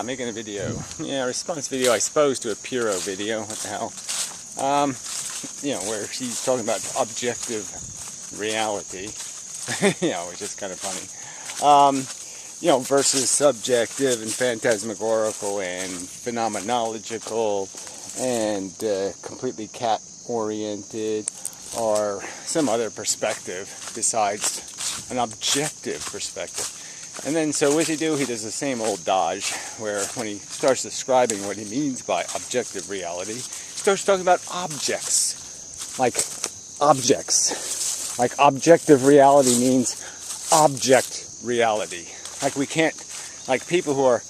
Making a video. Yeah, response video, I suppose, to a Pyrrho video. What the hell? Where he's talking about objective reality. Which is kind of funny. Versus subjective and phantasmagorical and phenomenological and completely cat-oriented, or some other perspective besides an objective perspective. And then, so what does he do? He does the same old dodge, where when he starts describing what he means by objective reality, he starts talking about objects. Like objects. Like objective reality means object reality. Like we can't, like people who are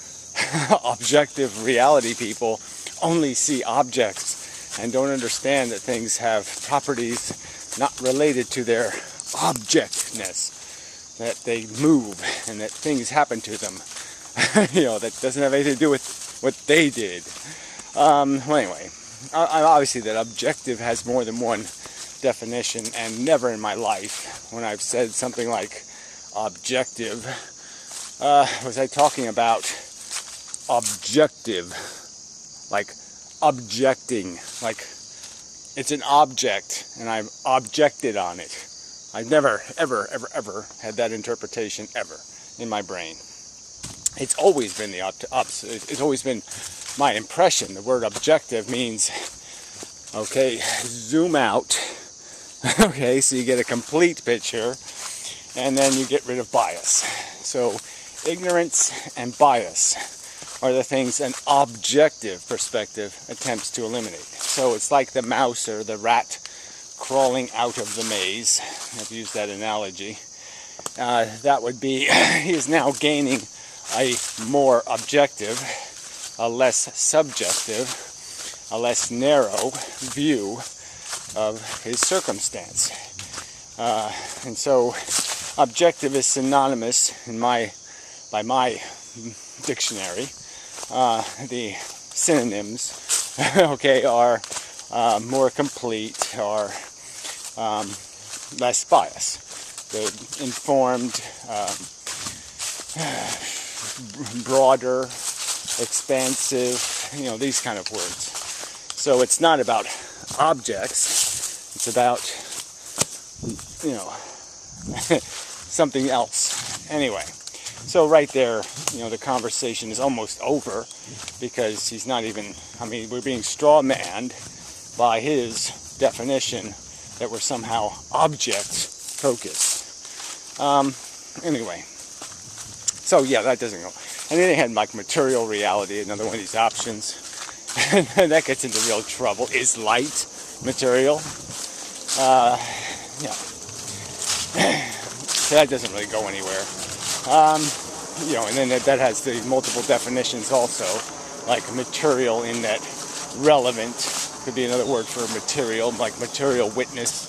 objective reality people only see objects and don't understand that things have properties not related to their objectness. That they move and that things happen to them, that doesn't have anything to do with what they did. Anyway, obviously that objective has more than one definition, and never in my life, when I've said something like objective, was I talking about objective, like objecting, like it's an object and I've objected on it. I've never, ever had that interpretation ever in my brain. It's always been the opposite. It's always been my impression. The word objective means, okay, zoom out. Okay, so you get a complete picture, and then you get rid of bias. So ignorance and bias are the things an objective perspective attempts to eliminate. So it's like the mouse or the rat crawling out of the maze. I've used that analogy. That would be, he is now gaining a more objective, a less subjective, a less narrow view of his circumstance. And so objective is synonymous by my dictionary. The synonyms, okay, are more complete, or less bias. The informed, broader, expansive, these kind of words. So it's not about objects, it's about, something else. Anyway, so right there, the conversation is almost over, because he's not even, we're being straw-manned by his definition that we're somehow object-focused. Anyway, so yeah, that doesn't go. And then they had like material reality, another one of these options, and that gets into real trouble. Is light material? So that doesn't really go anywhere. And then that has the multiple definitions also, like material in that relevant could be another word for material, like material witness,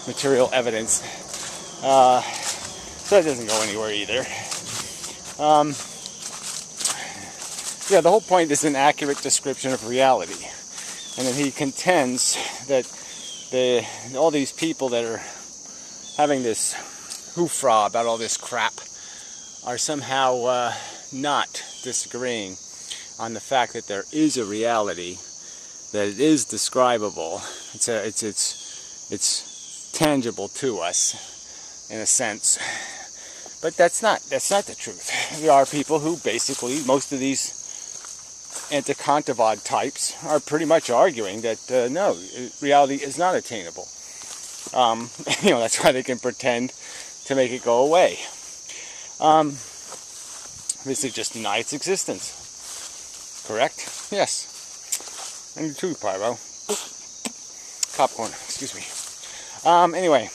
material evidence. So that doesn't go anywhere either. The whole point is an accurate description of reality. And then he contends that all these people that are having this hoofra about all this crap are somehow not disagreeing on the fact that there is a reality, that it is describable. It's tangible to us in a sense. But that's not the truth. There are people who basically, most of these anti-Kantavad types are pretty much arguing that no, reality is not attainable. That's why they can pretend to make it go away. Basically just deny its existence. Correct? Yes. And too, Pyro. Popcorn, excuse me. Anyway.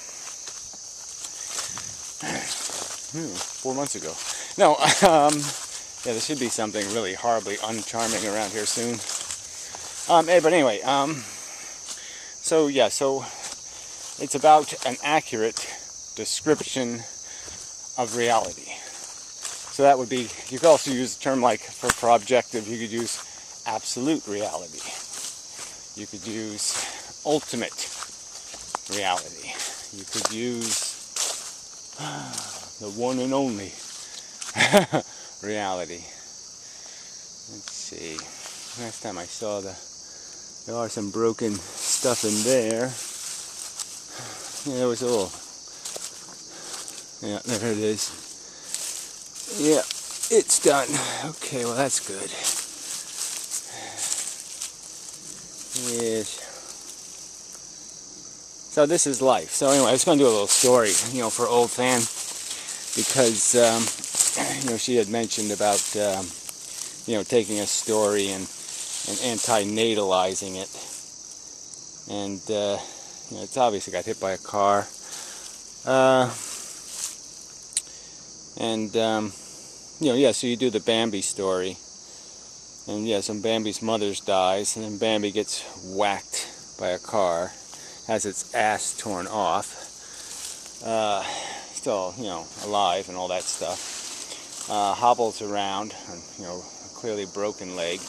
4 months ago. No, there should be something really horribly uncharming around here soon. But anyway, so it's about an accurate description of reality. So that would be, you could also use the term like for objective, you could use absolute reality. You could use ultimate reality. You could use the one and only reality. Let's see. Last time I saw there are some broken stuff in there. Yeah, there was a little. Yeah, there it is. Yeah, it's done. Okay, well that's good. Yes. So this is life. So anyway, I was going to do a little story, for Old Fan, because she had mentioned about taking a story and anti-natalizing it, and it's obviously got hit by a car, so you do the Bambi story, and so Bambi's mother dies, and then Bambi gets whacked by a car, has its ass torn off, still, alive and all that stuff, hobbles around, a clearly broken leg,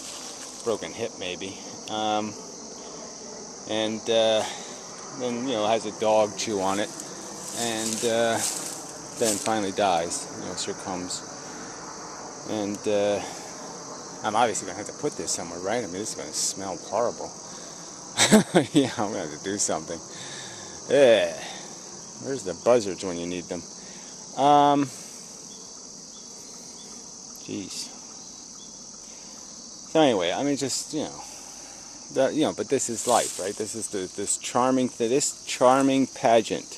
broken hip maybe, and then, has a dog chew on it, and then finally dies, succumbs. And I'm obviously going to have to put this somewhere, right? I mean, this is going to smell horrible. Yeah, I'm going to have to do something. Yeah. Where's the buzzards when you need them? Jeez. So anyway, I mean, just, but this is life, right? This is this charming pageant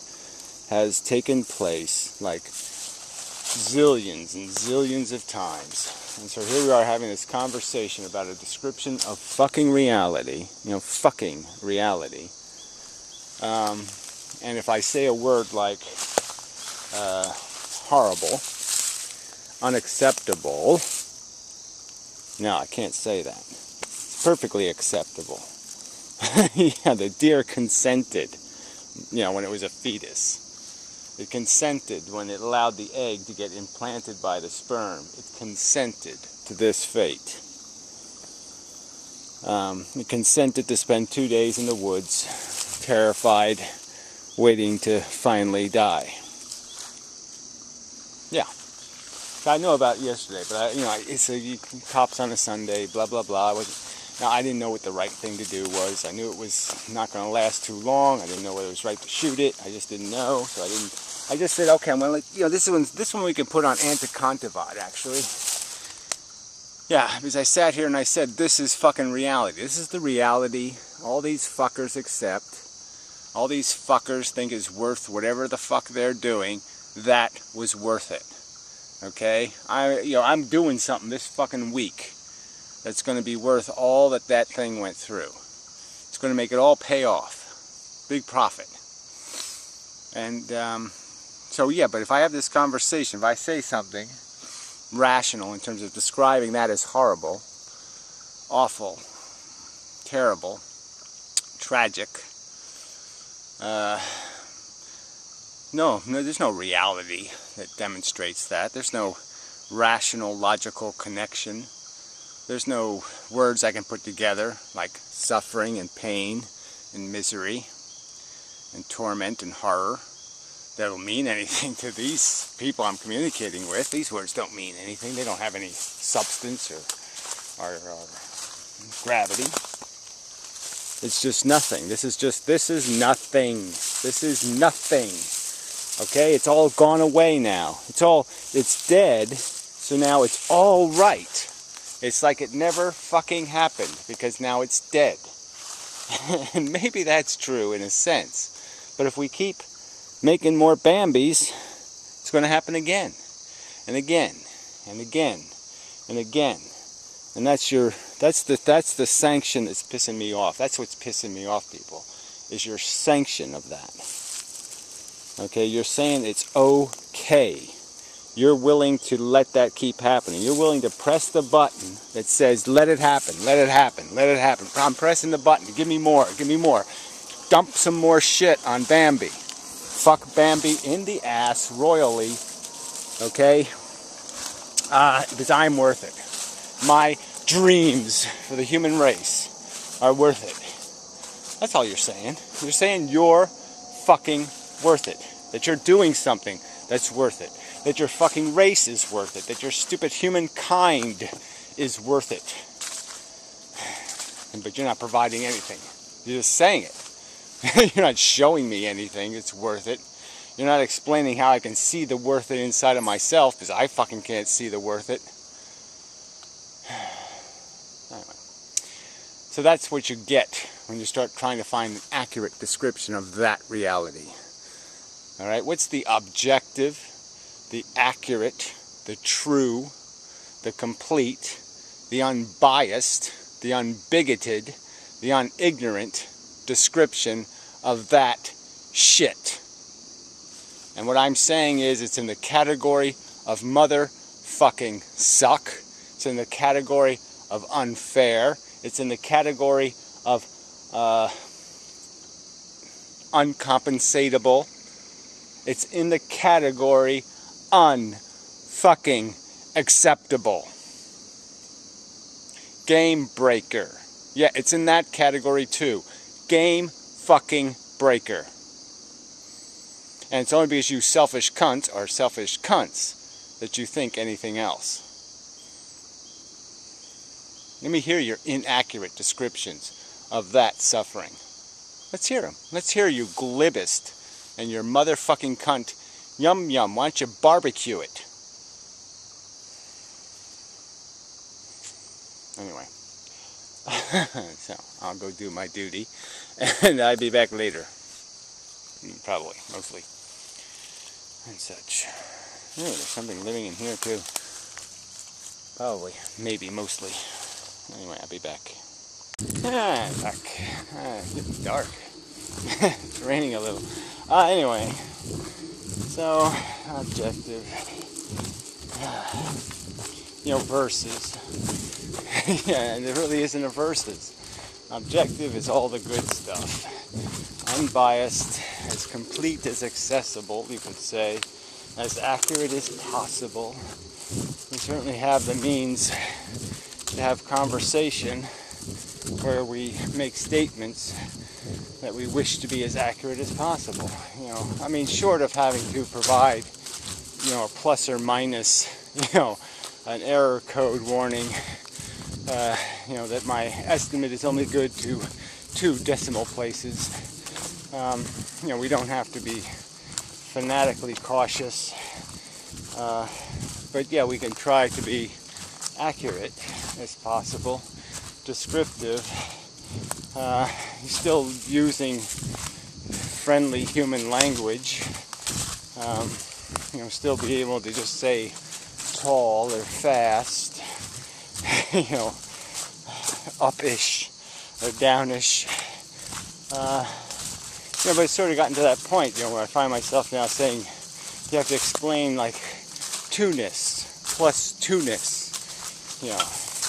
has taken place like zillions and zillions of times. And so here we are having this conversation about a description of fucking reality, fucking reality. And if I say a word like horrible, unacceptable, no, I can't say that. It's perfectly acceptable. Yeah, the deer consented, when it was a fetus. It consented when it allowed the egg to get implanted by the sperm. It consented to this fate. It consented to spend 2 days in the woods, terrified, waiting to finally die. Yeah. I know about it yesterday, but it's cops on a Sunday, blah blah blah. Now I didn't know what the right thing to do was. I knew it was not going to last too long. I didn't know whether it was right to shoot it. I just didn't know, so I just said, okay, I'm going to, this one we can put on Anticontivod, actually. Yeah, because I sat here and I said, this is fucking reality. This is the reality all these fuckers accept. All these fuckers think is worth whatever the fuck they're doing. That was worth it. Okay? I'm doing something this fucking week that's going to be worth all that thing went through. It's going to make it all pay off. Big profit. And, so yeah, but if I have this conversation, if I say something rational in terms of describing that as horrible, awful, terrible, tragic, no, there's no reality that demonstrates that. There's no rational, logical connection. There's no words I can put together like suffering and pain and misery and torment and horror that'll mean anything to these people I'm communicating with. These words don't mean anything. They don't have any substance or gravity. It's just nothing. This is nothing. This is nothing. Okay? It's all gone away now. It's dead, so now it's all right. It's like it never fucking happened because now it's dead. And maybe that's true in a sense. But if we keep making more Bambis, it's going to happen again and again and again and again. And that's the sanction that's pissing me off. That's what's pissing me off, people, is your sanction of that. Okay, you're saying it's okay. You're willing to let that keep happening. You're willing to press the button that says, let it happen, let it happen, let it happen. I'm pressing the button. Give me more, give me more. Dump some more shit on Bambi. Fuck Bambi in the ass royally, okay? Because I'm worth it. My dreams for the human race are worth it. That's all you're saying. You're saying you're fucking worth it. That you're doing something that's worth it. that your fucking race is worth it, that your stupid humankind is worth it. But you're not providing anything. You're just saying it. You're not showing me anything that's worth it. You're not explaining how I can see the worth it inside of myself, because I fucking can't see the worth it. Anyway. So that's what you get when you start trying to find an accurate description of that reality. Alright, what's the objective, the accurate, the true, the complete, the unbiased, the unbigoted, the unignorant description of that shit? And what I'm saying is, it's in the category of motherfucking suck. It's in the category of unfair. It's in the category of uncompensatable. It's in the category unfucking acceptable. Game breaker. Yeah, it's in that category too. Game fucking breaker. And it's only because you selfish cunts are selfish cunts that you think anything else. Let me hear your inaccurate descriptions of that suffering. Let's hear them. Let's hear you glibist and your motherfucking cunt. Yum yum, why don't you barbecue it? Anyway. So, I'll go do my duty. And I'll be back later. Probably, mostly. And such. Oh, there's something living in here too. Probably, maybe, mostly. Anyway, I'll be back. Back. It's getting dark. It's raining a little. Anyway. So, objective. Verses. Yeah, and there really isn't a verses. Objective is all the good stuff. Unbiased, as complete as accessible, you could say, as accurate as possible. We certainly have the means to have conversation where we make statements that we wish to be as accurate as possible. Short of having to provide, a plus or minus, an error code warning, that my estimate is only good to 2 decimal places. We don't have to be fanatically cautious, but yeah, we can try to be accurate as possible, descriptive, still using friendly human language, still be able to just say tall or fast, up-ish or downish. But it's sort of gotten to that point, where I find myself now saying you have to explain like 2-ness plus 2-ness,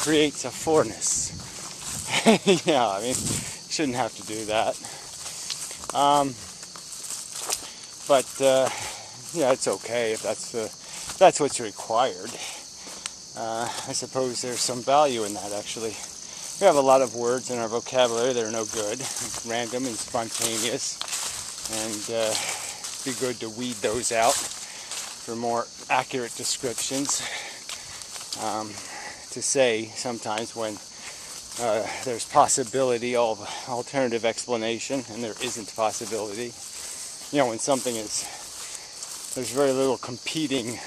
creates a 4-ness. Shouldn't have to do that. It's okay if that's what's required. I suppose there's some value in that, actually. We have a lot of words in our vocabulary that are no good, random and spontaneous, and it'd be good to weed those out for more accurate descriptions. To say sometimes when there's possibility of alternative explanation and there isn't possibility. When something there's very little competing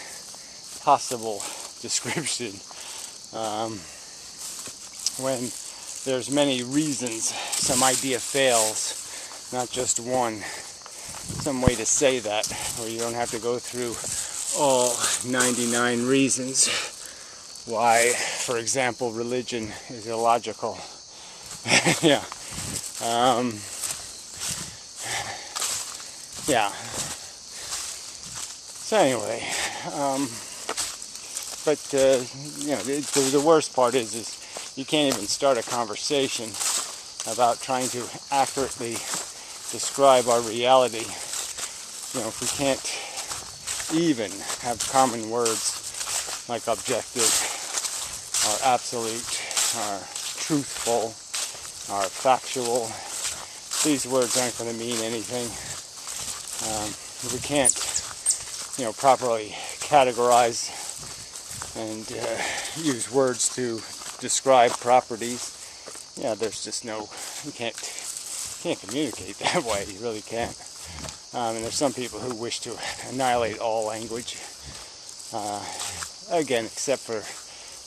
possible description. When there's many reasons some idea fails, not just one. Some way to say that, where you don't have to go through all 99 reasons why, for example, religion is illogical. Yeah. So anyway, the worst part is you can't even start a conversation about trying to accurately describe our reality. If we can't even have common words like objective, or absolute, or truthful, or factual. These words aren't going to mean anything. If we can't, properly categorize and use words to describe properties. Yeah, there's just no, you can't communicate that way. You really can't. And there's some people who wish to annihilate all language. Again, except for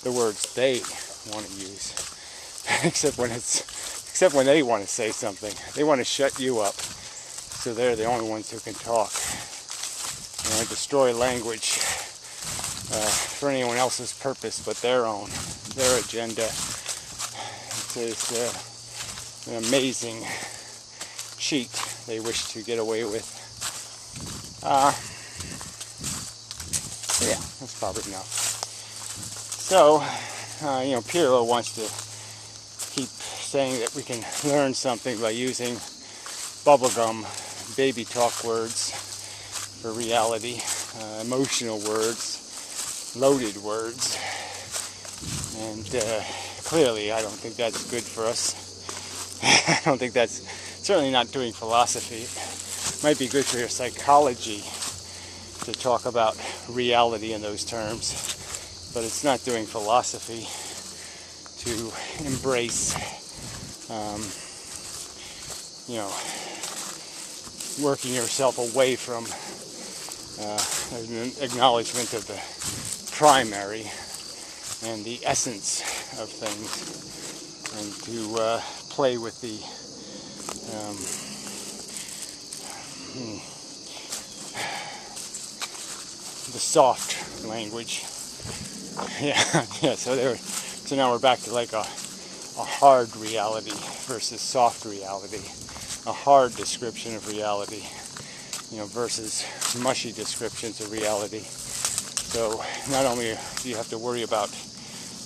the words they want to use. except when they want to say something. They want to shut you up. So they're the only ones who can talk. You know, destroy language for anyone else's purpose but their own, their agenda. It's an amazing cheat they wish to get away with. Yeah, that's probably enough. So, you know, Pyrrho wants to keep saying that we can learn something by using bubblegum baby talk words for reality, emotional words, loaded words, and clearly I don't think that's good for us. I don't think that's certainly not doing philosophy. It might be good for your psychology to talk about reality in those terms, but it's not doing philosophy to embrace, you know, working yourself away from an acknowledgement of the primary and the essence of things, and to play with the soft language. Yeah, yeah. So now we're back to like a hard reality versus soft reality, a hard description of reality, you know, versus mushy descriptions of reality. So not only do you have to worry about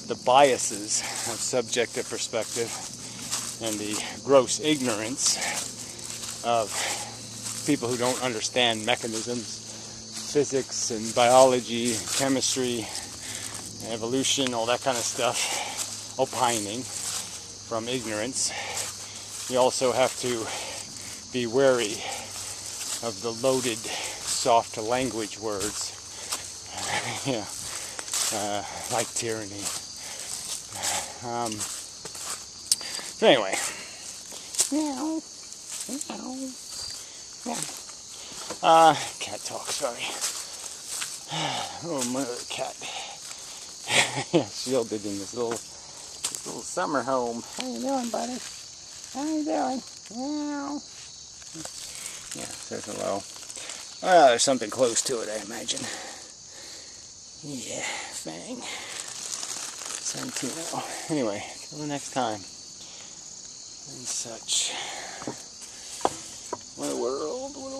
the biases of subjective perspective and the gross ignorance of people who don't understand mechanisms, physics and biology, chemistry, evolution, all that kind of stuff, opining from ignorance. You also have to be wary of the loaded, soft language words, yeah, like tyranny. So anyway, meow, meow, meow. Cat talk, sorry. Oh, mother cat. Yeah, shielded in this little summer home. How you doing, buddy? How you doing? Meow. Yeah, says hello. Well, there's something close to it, I imagine. Yeah, Fang. Santino. Anyway, till the next time. And such. What a world, what a